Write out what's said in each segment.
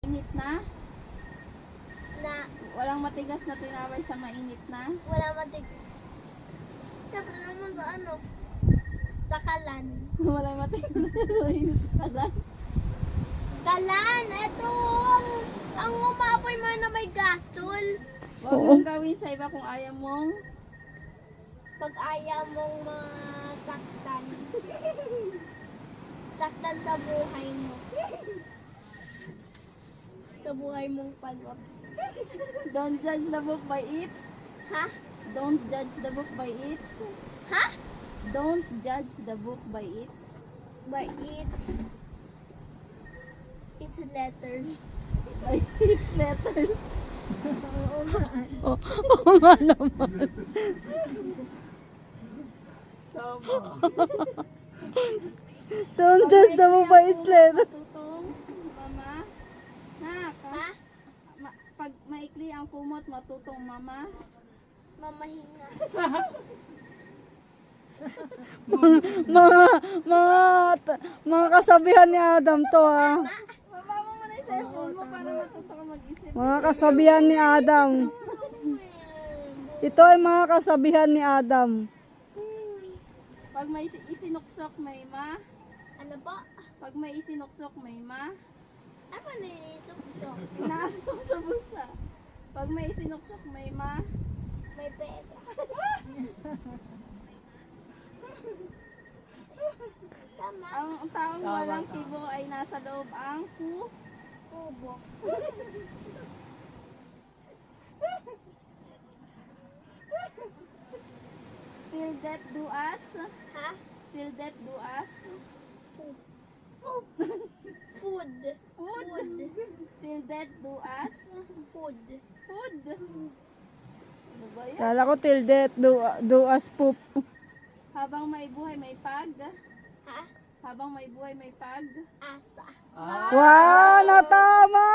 Init na? Na Walang matigas na tinaway sa mainit na? wala matig. Siyempre naman sa ano, sa kalan. Walang matigas na sa init na lang. Kalan, ito ang umapoy mo na may gasol. Huwag mong gawin sa iba kung ayaw mong Pag ayaw mong masaktan. Saktan sa buhay mo. Sa buhay mong palwak. don't judge the book by its. Ha? Don't judge the book by its. Ha? Don't judge the book by its. By its letters. By its letters. Oo nga naman. Don't judge the book by its letter. Matutong, mama. Ha? Pag maikli ang kumot, matutong mama. Mamahinga. Mga kasabihan ni Adam to ha. Mama mo muna yung cellphone mo para matuto ka mag-isip. Mga kasabihan ni Adam. Ito ay mga kasabihan ni Adam. Pag may isinuksok, may ma. Ano po? Pag may isinuksok, may ma. Ano na iisuksok? Nakasutok sa busa. Pag may isinuksok, may ma. May pera. Tama. Ang taong walang tibo ay nasa loob ang Kubo. till death do us. Ha? Till death do us. Food. Food. Food. Till death do us. Food. Food. Ano ba yan? Kala ko till death do us poop. Habang may buhay, may pag. Ha? Habang may buhay, may pag. Asa. Wow, natama!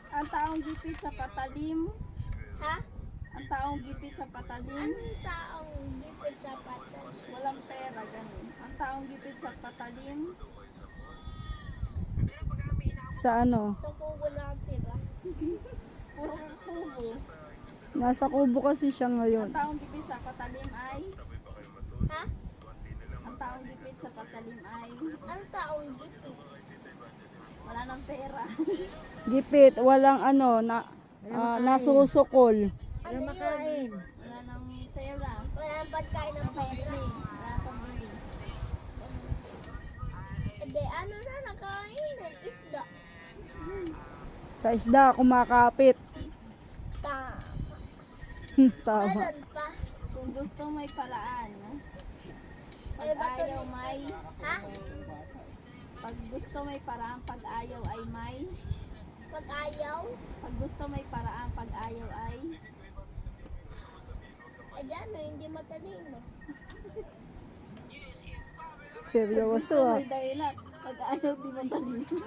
Ang taong gipit sa patalim. Ha? Ang taong gipit sa patalim. Anong taong gipit sa patas? Walang pera, ganun. Ang taong gipit sa patalim. Sa ano? Sa kubo lang tira. Puro kubo. Nasa kubo kasi siya Ang ngayon. taong gipit sa patalim ay. Ha? Ang taong gipit sa patalim ay. Anong taong gipit? Wala ng pera. Gipit, walang ano, nasusukol. Ano makain? Wala ng pera. Wala nang pagkain ng pera. Wala pambili. Ede, ano na nakain? Isda. Sa isda, kumakapit. Tama. Tama. Meron pa. Kung gusto may paraan. Pag Ay, bato ayaw ni- may. Ha? Pag gusto may paraan, pag ayaw ay may. Pag ayaw? Pag gusto may paraan, pag ayaw ay. Ano, hindi matalino. Seryoso Gusto ah. may dahilan. Pag ayaw, di mo talino.